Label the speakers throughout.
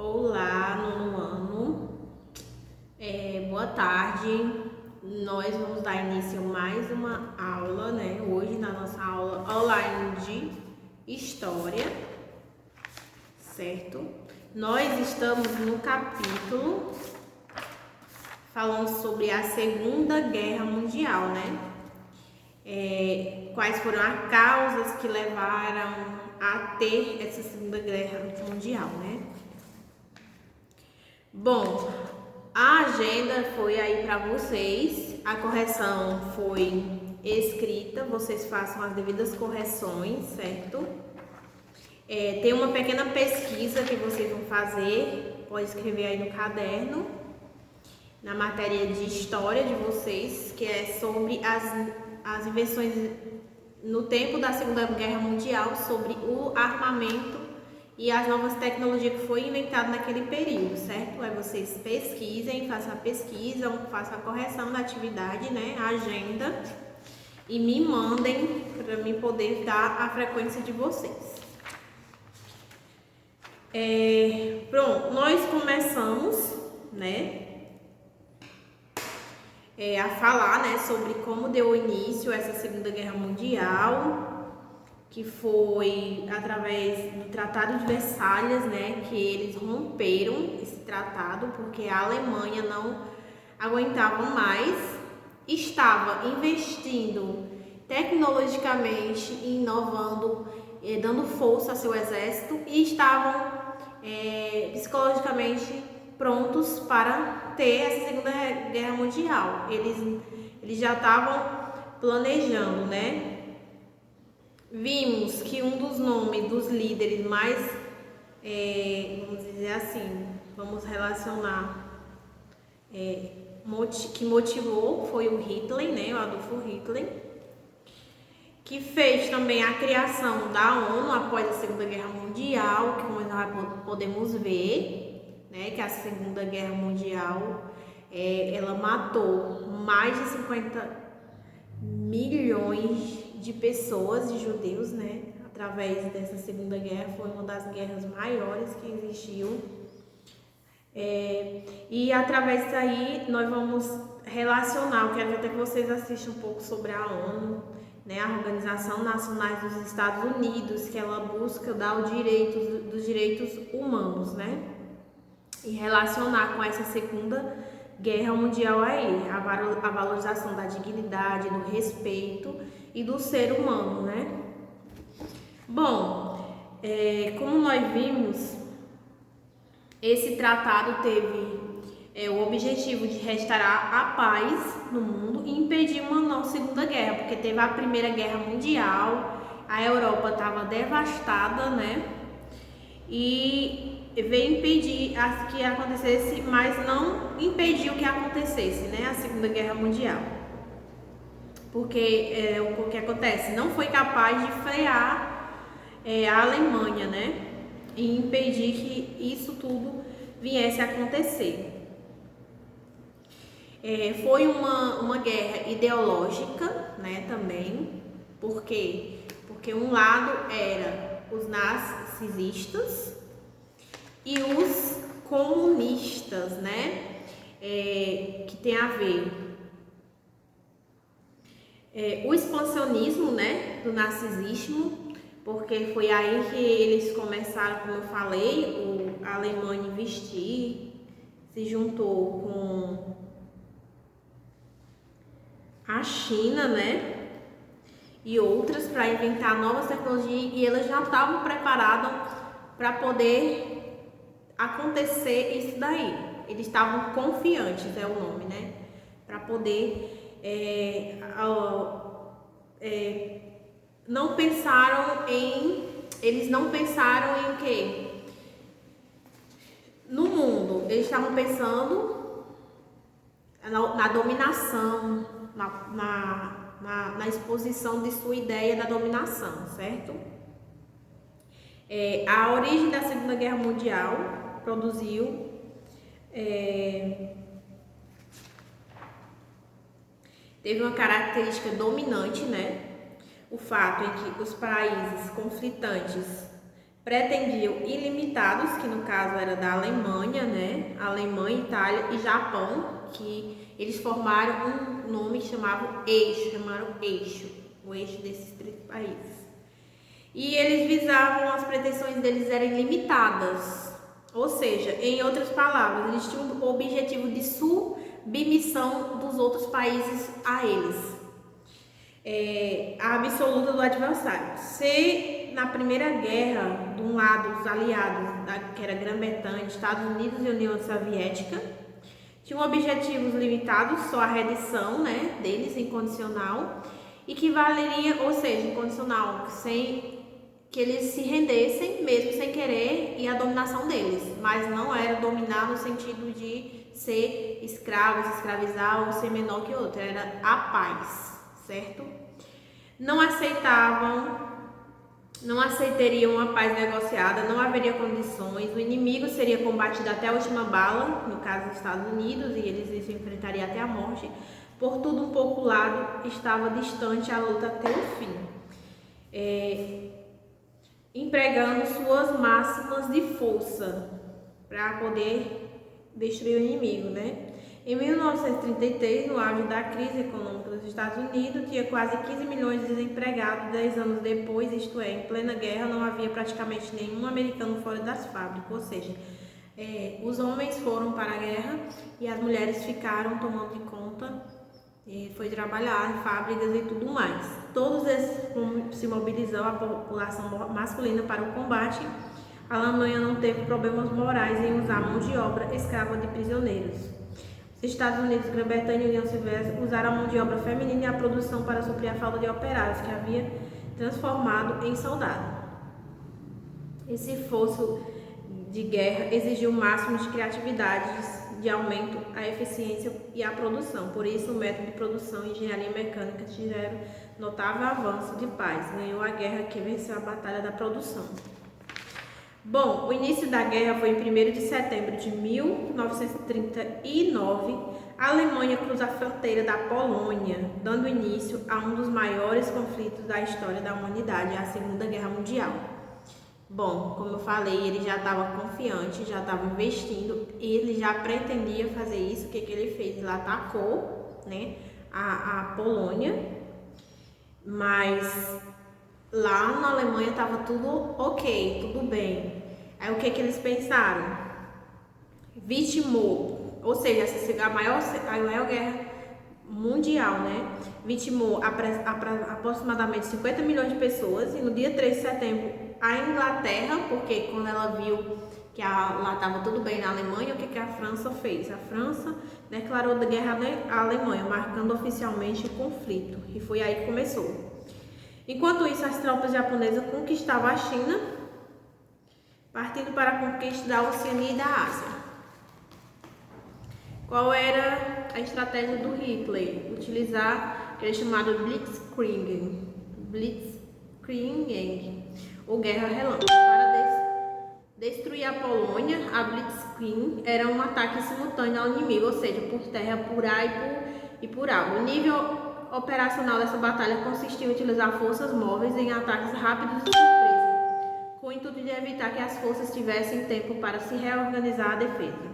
Speaker 1: Olá, nono ano. Boa tarde. Nós vamos dar início a mais uma aula, né? Hoje na nossa aula online de História, certo? Nós estamos no capítulo falando sobre a Segunda Guerra Mundial, né? Quais foram as causas que levaram a ter essa Segunda Guerra Mundial, né? Bom, a agenda foi aí para vocês, a correção foi escrita, vocês façam as devidas correções, certo? Tem uma pequena pesquisa que vocês vão fazer, pode escrever aí no caderno, na matéria de história de vocês, que é sobre as invenções no tempo da Segunda Guerra Mundial, sobre o armamento e as novas tecnologias que foi inventado naquele período, certo? Aí vocês pesquisem, façam a pesquisa, façam a correção da atividade, né? A agenda, e me mandem para mim poder dar a frequência de vocês. Pronto, nós começamos, né? A falar, né, sobre como deu início essa Segunda Guerra Mundial, que foi através do Tratado de Versalhes, né, que eles romperam esse tratado porque a Alemanha não aguentava mais, estava investindo tecnologicamente, inovando, dando força a seu exército e estavam psicologicamente prontos para ter essa Segunda Guerra Mundial. Eles já estavam planejando, né? Vimos que um dos nomes dos líderes mais, vamos dizer assim, vamos relacionar, que motivou foi o Hitler, né? O Adolf Hitler, que fez também a criação da ONU após a Segunda Guerra Mundial, que como nós podemos ver, né, que a Segunda Guerra Mundial ela matou mais de 50 milhões de pessoas, de judeus, né, através dessa Segunda Guerra. Foi uma das guerras maiores que existiu. E através disso aí nós vamos relacionar, eu quero até que vocês assistam um pouco sobre a ONU, né, a Organização Nacional dos Estados Unidos, que ela busca dar o direito dos direitos humanos, né, e relacionar com essa Segunda Guerra Mundial aí, a valorização da dignidade, do respeito e do ser humano, né. Bom, como nós vimos, esse tratado teve o objetivo de restaurar a paz no mundo e impedir uma nova Segunda Guerra, porque teve a Primeira Guerra Mundial, a Europa estava devastada, né? E veio impedir que acontecesse, mas não impediu que acontecesse, né? A Segunda Guerra Mundial. Porque o que acontece? Não foi capaz de frear a Alemanha, né? E impedir que isso tudo viesse a acontecer. Foi uma guerra ideológica, né, também. Por quê? Porque um lado era os nazistas e os comunistas, né, que tem a ver o expansionismo, né, do nazismo, porque foi aí que eles começaram, como eu falei, a Alemanha investir, se juntou com a China, né, e outras para inventar novas tecnologias, e elas já estavam preparadas para poder acontecer isso daí. Eles estavam confiantes, é o nome, né, para poder não pensaram eles não pensaram em quê? No mundo. Eles estavam pensando na dominação, na exposição de sua ideia da dominação, certo? A origem da Segunda Guerra Mundial produziu teve uma característica dominante, né? O fato em que os países conflitantes pretendiam ilimitados, que no caso era da Alemanha, né? Alemanha, Itália e Japão, que eles formaram um nome que chamaram eixo, o eixo desses 3 países. E eles visavam, as pretensões deles eram limitadas, ou seja, em outras palavras, eles tinham o objetivo de submissão dos outros países a eles. A absoluta do adversário. Se na Primeira Guerra, de um lado, os aliados, que era Grã-Bretanha, Estados Unidos e União Soviética, tinham objetivos limitados, só a rendição, né, deles, incondicional, e que valeria, ou seja, incondicional, sem que eles se rendessem, mesmo sem querer, e a dominação deles, mas não era dominar no sentido de ser escravo, se escravizar ou ser menor que outro, era a paz, certo? Não aceitariam uma paz negociada, não haveria condições, o inimigo seria combatido até a última bala, no caso dos Estados Unidos, e eles se enfrentariam até a morte. Por tudo um pouco lado, estava distante a luta até o fim. Empregando suas máximas de força para poder destruir o inimigo, né? Em 1933, no auge da crise econômica dos Estados Unidos, tinha quase 15 milhões de desempregados. 10 anos depois, isto é, em plena guerra, não havia praticamente nenhum americano fora das fábricas, ou seja, os homens foram para a guerra e as mulheres ficaram tomando de conta, foi trabalhar em fábricas e tudo mais. Todos eles se mobilizou a população masculina para o combate. A Alemanha não teve problemas morais em usar mão de obra escrava de prisioneiros. Os Estados Unidos, Grã-Bretanha e União Soviética usaram a mão de obra feminina e a produção para suprir a falta de operários, que havia transformado em soldado. Esse esforço de guerra exigiu o máximo de criatividade, de aumento à eficiência e à produção. Por isso, o método de produção e engenharia mecânica tiveram notável avanço de paz. Ganhou a guerra que venceu a batalha da produção. Bom, o início da guerra foi em 1º de setembro de 1939. A Alemanha cruza a fronteira da Polônia, dando início a um dos maiores conflitos da história da humanidade, a Segunda Guerra Mundial. Bom, como eu falei, ele já estava confiante, já estava investindo, ele já pretendia fazer isso. O que ele fez? Ele atacou, né, a Polônia, mas lá na Alemanha estava tudo ok, tudo bem. Aí o que eles pensaram? Vitimou, ou seja, a maior guerra mundial, né? Vitimou aproximadamente 50 milhões de pessoas. E no dia 3 de setembro, a Inglaterra, porque quando ela viu que lá estava tudo bem na Alemanha, o que a França fez? A França declarou guerra à Alemanha, marcando oficialmente o conflito. E foi aí que começou. Enquanto isso, as tropas japonesas conquistavam a China, partindo para a conquista da Oceania e da Ásia. Qual era a estratégia do Hitler? Utilizar aquele chamado Blitzkrieg, ou Guerra Relâmpago. Para destruir a Polônia, a Blitzkrieg era um ataque simultâneo ao inimigo, ou seja, por terra, por ar e por água. O nível operacional dessa batalha consistia em utilizar forças móveis em ataques rápidos de surpresa, com o intuito de evitar que as forças tivessem tempo para se reorganizar a defesa.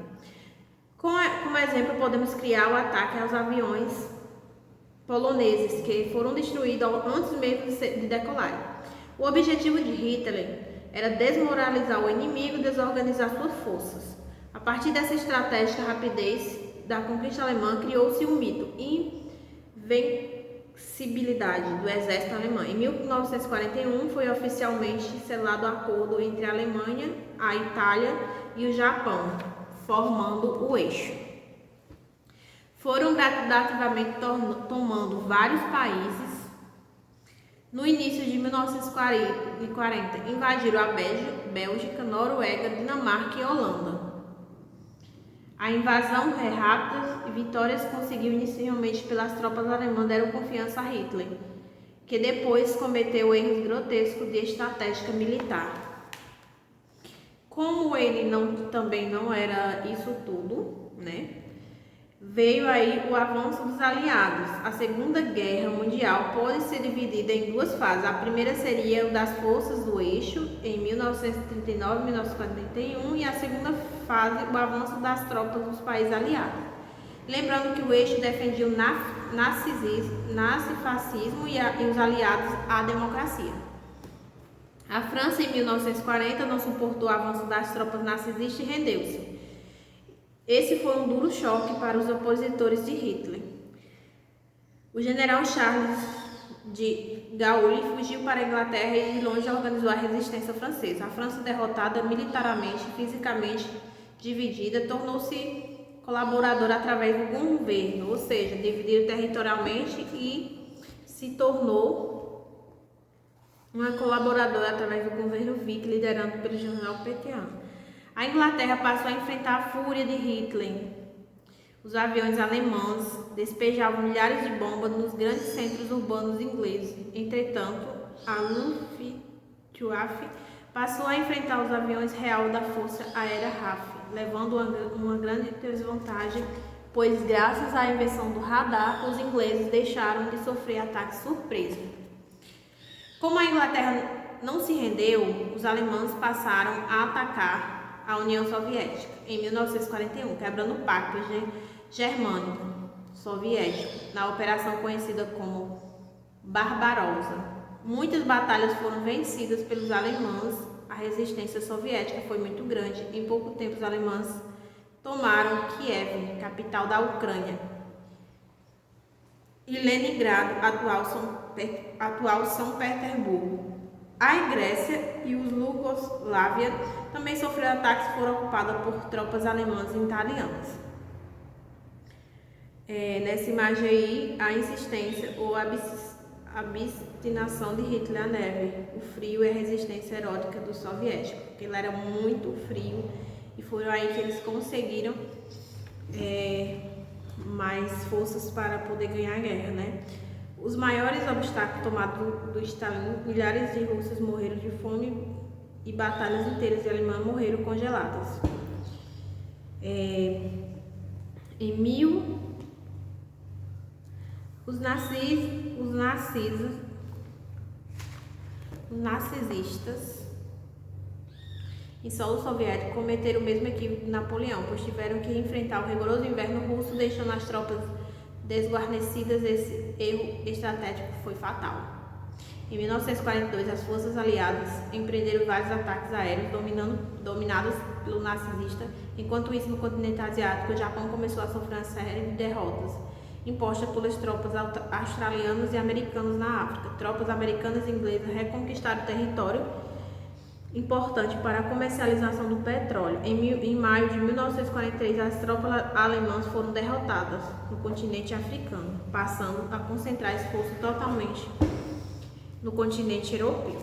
Speaker 1: Como exemplo, podemos criar o ataque aos aviões poloneses, que foram destruídos antes mesmo de decolarem. O objetivo de Hitler era desmoralizar o inimigo e desorganizar suas forças. A partir dessa estratégia, rapidez da conquista alemã, criou-se um mito invencibilidade do exército alemão. Em 1941 foi oficialmente selado o acordo entre a Alemanha, a Itália e o Japão, formando o eixo. Foram gradativamente tomando vários países. No início de 1940, invadiram a Bélgica, Noruega, Dinamarca e Holanda. A invasão foi rápida e vitórias conseguidas inicialmente pelas tropas alemãs deram confiança a Hitler, que depois cometeu erros grotescos de estratégia militar. Como ele também não era isso tudo, né? veio aí o avanço dos aliados. A Segunda Guerra Mundial pode ser dividida em duas fases. A primeira seria o das forças do eixo, em 1939 e 1941, e a segunda fase, o avanço das tropas dos países aliados. Lembrando que o eixo defendia o nazifascismo e os aliados a democracia. A França, em 1940, não suportou o avanço das tropas nazistas e rendeu-se. Esse foi um duro choque para os opositores de Hitler. O general Charles de Gaulle fugiu para a Inglaterra e de longe organizou a resistência francesa. A França, derrotada militarmente e fisicamente dividida, tornou-se colaboradora através do governo, ou seja, dividiu territorialmente e se tornou uma colaboradora através do governo Vichy, liderado pelo general Pétain. A Inglaterra passou a enfrentar a fúria de Hitler. Os aviões alemães despejavam milhares de bombas nos grandes centros urbanos ingleses. Entretanto, a Luftwaffe passou a enfrentar os aviões real da Força Aérea RAF, levando uma grande desvantagem, pois graças à invenção do radar, os ingleses deixaram de sofrer ataques surpresa. Como a Inglaterra não se rendeu, os alemães passaram a atacar a União Soviética em 1941, quebrando o Pacto Germânico-Soviético, na operação conhecida como Barbarossa. Muitas batalhas foram vencidas pelos alemães. A resistência soviética foi muito grande. Em pouco tempo, os alemães tomaram Kiev, capital da Ucrânia, e Leningrado, atual São Petersburgo. A Grécia e os Iugoslávia também sofreram ataques e foram ocupadas por tropas alemãs e italianas. Nessa imagem aí, a insistência ou a obstinação de Hitler à neve, o frio e a resistência heróica do soviético, porque ele era muito frio e foram aí que eles conseguiram mais forças para poder ganhar a guerra, né? Os maiores obstáculos tomados do Stalin, milhares de russos morreram de fome e batalhas inteiras de alemãs morreram congeladas. Os nazistas em solo soviético cometeram o mesmo equívoco de Napoleão, pois tiveram que enfrentar o rigoroso inverno russo, deixando as tropas desguarnecidas. Esse erro estratégico foi fatal. Em 1942, as forças aliadas empreenderam vários ataques aéreos dominados pelo nazista. Enquanto isso, no continente asiático, o Japão começou a sofrer uma série de derrotas impostas pelas tropas australianas e americanas na África. Tropas americanas e inglesas reconquistaram território importante para a comercialização do petróleo. Em maio de 1943, as tropas alemãs foram derrotadas no continente africano, passando a concentrar esforço totalmente no continente europeu.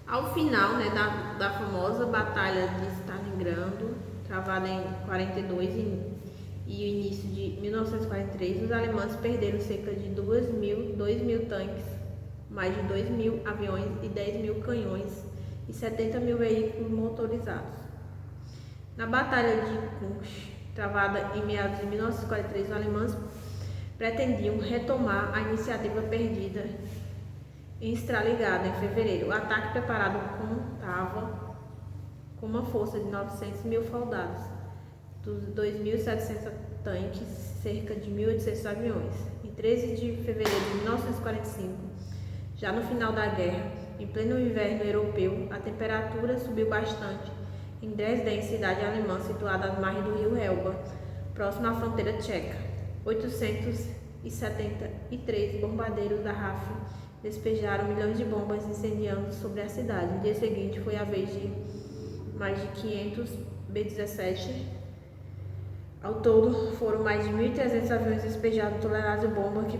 Speaker 1: Ao final, né, da famosa Batalha de Stalingrado, travada em 42 e o início de 1943, os alemães perderam cerca de 2 mil tanques, mais de 2 mil aviões e 10 mil canhões e 70 mil veículos motorizados. Na Batalha de Kursk, travada em meados de 1943, os alemães pretendiam retomar a iniciativa perdida em Stalingrado em fevereiro. O ataque preparado contava com uma força de 900 mil soldados, dos 2.700 tanques, cerca de 1.800 aviões. Em 13 de fevereiro de 1945, já no final da guerra, em pleno inverno europeu, a temperatura subiu bastante em Dresden, cidade alemã situada às margens do rio Elba, próximo à fronteira tcheca. 873 bombardeiros da RAF despejaram milhões de bombas incendiando sobre a cidade. No dia seguinte foi a vez de mais de 500 B-17. Ao todo, foram mais de 1.300 aviões despejados toneladas de bombas que